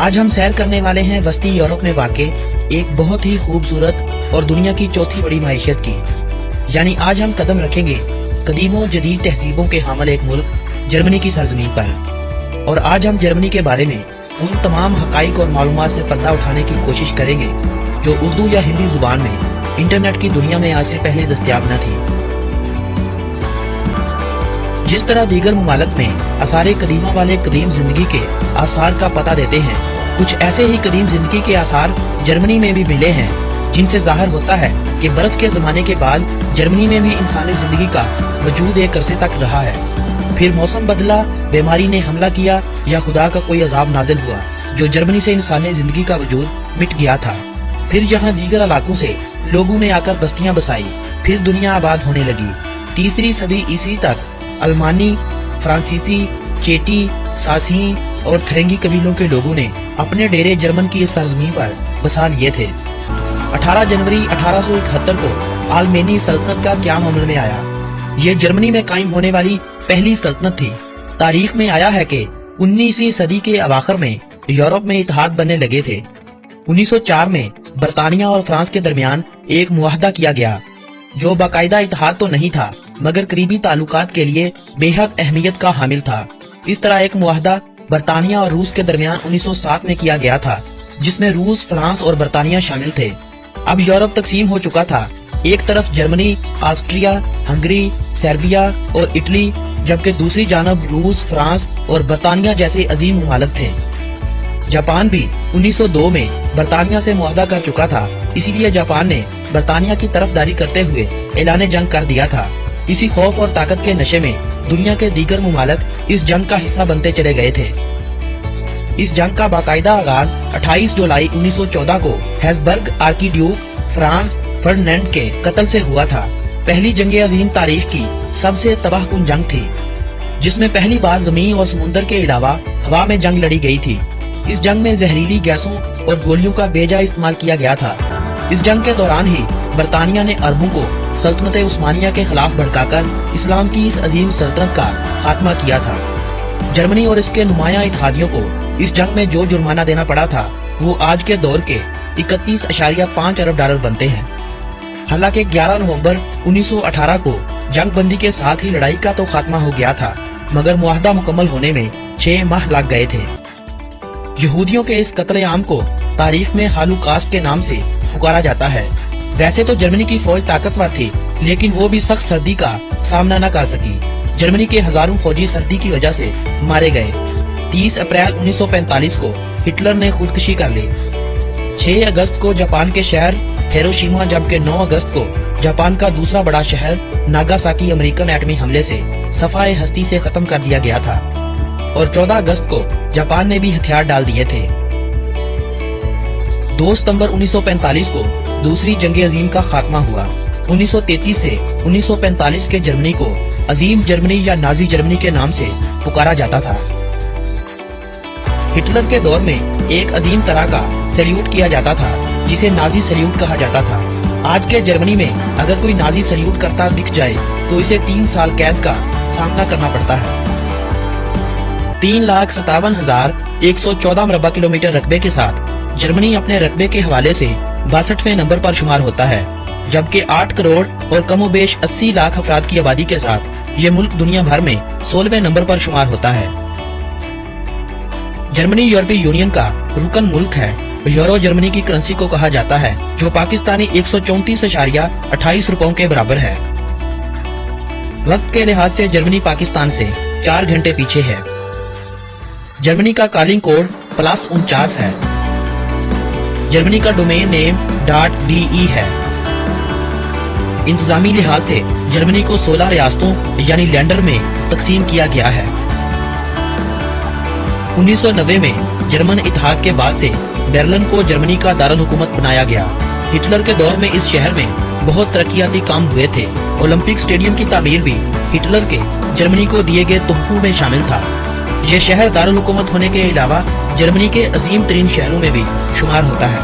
آج ہم سیر کرنے والے ہیں وسطی یورپ میں واقع ایک بہت ہی خوبصورت اور دنیا کی چوتھی بڑی معیشت کی، یعنی آج ہم قدم رکھیں گے قدیم و جدید تہذیبوں کے حامل ایک ملک جرمنی کی سرزمین پر، اور آج ہم جرمنی کے بارے میں ان تمام حقائق اور معلومات سے پردہ اٹھانے کی کوشش کریں گے جو اردو یا ہندی زبان میں انٹرنیٹ کی دنیا میں آج سے پہلے دستیاب نہ تھی۔ جس طرح دیگر ممالک میں آثار قدیمہ والے قدیم زندگی کے آثار کا پتہ دیتے ہیں، کچھ ایسے ہی قدیم زندگی کے آثار جرمنی میں بھی ملے ہیں، جن سے ظاہر ہوتا ہے کہ برف کے زمانے کے بعد جرمنی میں بھی انسانی زندگی کا وجود ایک عرصے تک رہا ہے۔ پھر موسم بدلا، بیماری نے حملہ کیا یا خدا کا کوئی عذاب نازل ہوا جو جرمنی سے انسانی زندگی کا وجود مٹ گیا تھا۔ پھر یہاں دیگر علاقوں سے لوگوں نے آ کر بستیاں بسائی، پھر دنیا آباد ہونے لگی۔ تیسری صدی عیسوی تک المانی، فرانسیسی، چیٹی، ساسین اور تھرنگی قبیلوں کے لوگوں نے اپنے ڈیرے جرمن کی اس سرزمین پر بسا لیے تھے۔ 18 جنوری 1871 کو آلمینی سلطنت کا قیام عمل میں آیا۔ یہ جرمنی میں قائم ہونے والی پہلی سلطنت تھی۔ تاریخ میں آیا ہے کہ 19ویں صدی کے اواخر میں یورپ میں اتحاد بننے لگے تھے۔ 1904 میں برطانیہ اور فرانس کے درمیان ایک معاہدہ کیا گیا جو باقاعدہ اتحاد تو نہیں تھا مگر قریبی تعلقات کے لیے بے حد اہمیت کا حامل تھا۔ اس طرح ایک معاہدہ برطانیہ اور روس کے درمیان 1907 میں کیا گیا تھا جس میں روس، فرانس اور برطانیہ شامل تھے۔ اب یورپ تقسیم ہو چکا تھا، ایک طرف جرمنی، آسٹریا، ہنگری، سربیا اور اٹلی، جبکہ دوسری جانب روس، فرانس اور برطانیہ جیسے عظیم ممالک تھے۔ جاپان بھی 1902 میں برطانیہ سے معاہدہ کر چکا تھا، اسی لیے جاپان نے برطانیہ کی طرفداری کرتے ہوئے اعلان جنگ کر دیا تھا۔ اسی خوف اور طاقت کے نشے میں دنیا کے دیگر ممالک اس جنگ کا حصہ بنتے چلے گئے تھے۔ اس جنگ کا باقاعدہ آغاز 28 جولائی 1914 کو ہیسبرگ آرکی ڈیوک فرانس فرڈینینڈ کے قتل سے ہوا تھا۔ پہلی جنگ عظیم تاریخ کی سب سے تباہ کن جنگ تھی، جس میں پہلی بار زمین اور سمندر کے علاوہ ہوا میں جنگ لڑی گئی تھی۔ اس جنگ میں زہریلی گیسوں اور گولیوں کا بے جا استعمال کیا گیا تھا۔ اس جنگ کے دوران ہی برطانیہ نے عربوں کو سلطنت عثمانیہ کے خلاف بھڑکا کر اسلام کی اس عظیم سلطنت کا خاتمہ کیا تھا۔ جرمنی اور اس کے نمایاں اتحادیوں کو اس جنگ میں جو جرمانہ دینا پڑا تھا وہ آج کے دور کے 31.5 ارب ڈالر بنتے ہیں۔ حالانکہ 11 نومبر 1918 کو جنگ بندی کے ساتھ ہی لڑائی کا تو خاتمہ ہو گیا تھا، مگر معاہدہ مکمل ہونے میں 6 ماہ لگ گئے تھے۔ یہودیوں کے اس قتل عام کو تاریخ میں ہالوکاسٹ کے نام سے پکارا جاتا ہے۔ ویسے تو جرمنی کی فوج طاقتور تھی، لیکن وہ بھی سخت سردی کا سامنا نہ کر سکی۔ جرمنی کے ہزاروں فوجی سردی کی وجہ سے مارے گئے۔ 30 اپریل 1945 کو ہٹلر نے خودکشی کر لی۔ 6 اگست کو جاپان کے شہر ہیروشیما، جبکہ 9 اگست کو جاپان کا دوسرا بڑا شہر ناگاساکی امریکن ایٹمی حملے سے صفحہ ہستی سے ختم کر دیا گیا تھا، اور 14 اگست کو جاپان نے بھی ہتھیار ڈال دیے تھے۔ 2 ستمبر 1945 کو دوسری جنگ عظیم کا خاتمہ ہوا۔ 1933 سے 1945 کے جرمنی کو عظیم جرمنی یا نازی جرمنی کے نام سے پکارا جاتا تھا۔ ہٹلر کے دور میں ایک عظیم طرح کا سیلیوٹ کیا جاتا تھا جسے نازی سیلیوٹ کہا جاتا تھا۔ آج کے جرمنی میں اگر کوئی نازی سیلیوٹ کرتا دکھ جائے تو اسے 3 سال قید کا سامنا کرنا پڑتا ہے۔ 3,57,114 مربع کلومیٹر رقبے کے ساتھ جرمنی اپنے رقبے کے حوالے سے 62ویں نمبر پر شمار ہوتا ہے، جبکہ 8 کروڑ اور کم و بیش 80 لاکھ افراد کی آبادی کے ساتھ یہ ملک دنیا بھر میں 16ویں نمبر پر شمار ہوتا ہے۔ جرمنی یورپی یونین کا رکن ملک ہے۔ یورو جرمنی کی کرنسی کو کہا جاتا ہے، جو پاکستانی 134.28 روپوں کے برابر ہے۔ وقت کے لحاظ سے جرمنی پاکستان سے 4 گھنٹے پیچھے ہے۔ جرمنی کا کالنگ کوڈ +49 ہے۔ جرمنی کا ڈومین نیم .de ہے۔ انتظامی لحاظ سے جرمنی کو 16 ریاستوں یعنی لینڈر میں تقسیم کیا گیا ہے۔ 1990 میں جرمن اتحاد کے بعد سے برلن کو جرمنی کا دارالحکومت بنایا گیا۔ ہٹلر کے دور میں اس شہر میں بہت ترقیاتی کام ہوئے تھے۔ اولمپک اسٹیڈیم کی تعمیر بھی ہٹلر کے جرمنی کو دیے گئے تحفوں میں شامل تھا۔ یہ شہر دارالحکومت ہونے کے علاوہ جرمنی کے عظیم ترین شہروں میں بھی شمار ہوتا ہے۔